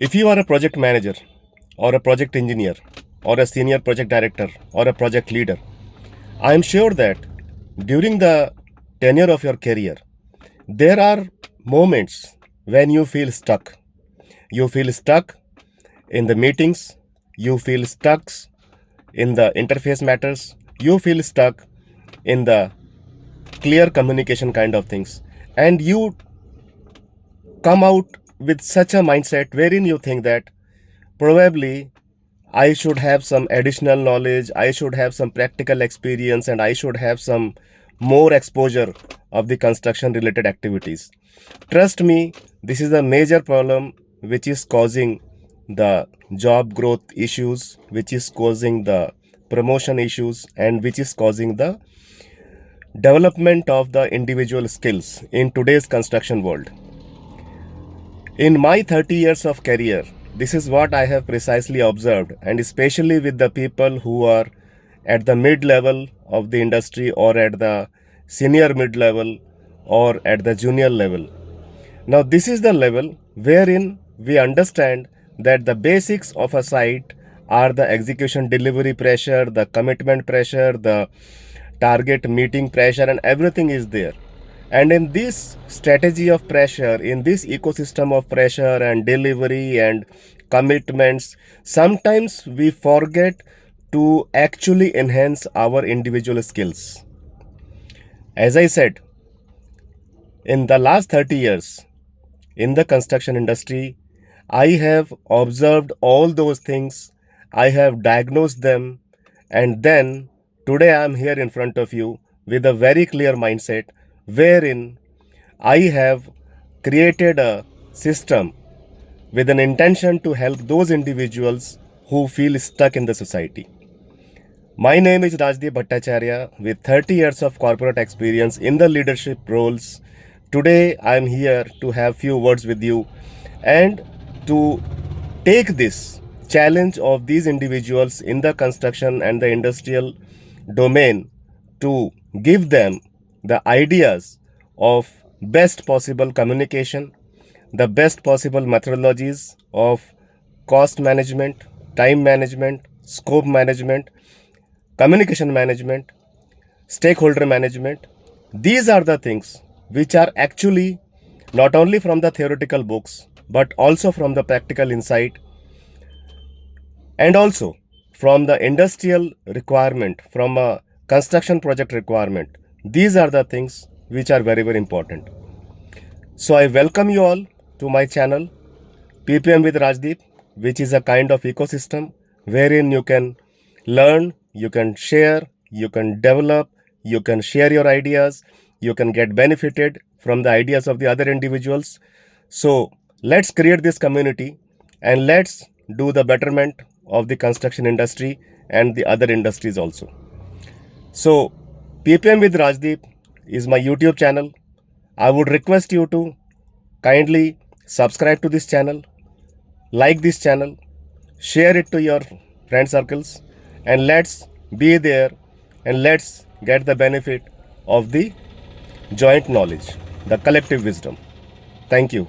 If you are a project manager or a project engineer or a senior project director or a project leader, I am sure that during the tenure of your career, there are moments when you feel stuck. You feel stuck in the meetings, you feel stuck in the interface matters, you feel stuck in the clear communication kind of things, and you come out with such a mindset wherein you think that probably I should have some additional knowledge, I should have some practical experience, and I should have some more exposure of the construction related activities. Trust me, this is a major problem which is causing the job growth issues, which is causing the promotion issues, and which is causing the development of the individual skills in today's construction world. In my 30 years of career, this is what I have precisely observed, and especially with the people who are at the mid level of the industry or at the senior mid level or at the junior level. Now, this is the level wherein we understand that the basics of a site are the execution delivery pressure, the commitment pressure, the target meeting pressure, and everything is there. And in this strategy of pressure, in this ecosystem of pressure and delivery and commitments, sometimes we forget to actually enhance our individual skills. As I said, in the last 30 years in the construction industry, I have observed all those things, I have diagnosed them, and then today I am here in front of you with a very clear mindset wherein I have created a system with an intention to help those individuals who feel stuck in the society. My name is Rajdeep Bhattacharya with 30 years of corporate experience in the leadership roles. Today I am here to have few words with you and to take this challenge of these individuals in the construction and the industrial domain to give them the ideas of best possible communication, the best possible methodologies of cost management, time management, scope management, communication management, stakeholder management. These are the things which are actually not only from the theoretical books but also from the practical insight and also from the industrial requirement, from a construction project requirement. These are the things which are very, very important. So I welcome you all to my channel PPM with Rajdeep, which is a kind of ecosystem wherein you can learn, you can share, you can develop, you can share your ideas, you can get benefited from the ideas of the other individuals. So let's create this community and let's do the betterment of the construction industry and the other industries also. So PPM with Rajdeep is my YouTube channel. I would request you to kindly subscribe to this channel, like this channel, share it to your friend circles, and let's be there and let's get the benefit of the joint knowledge, the collective wisdom. Thank you.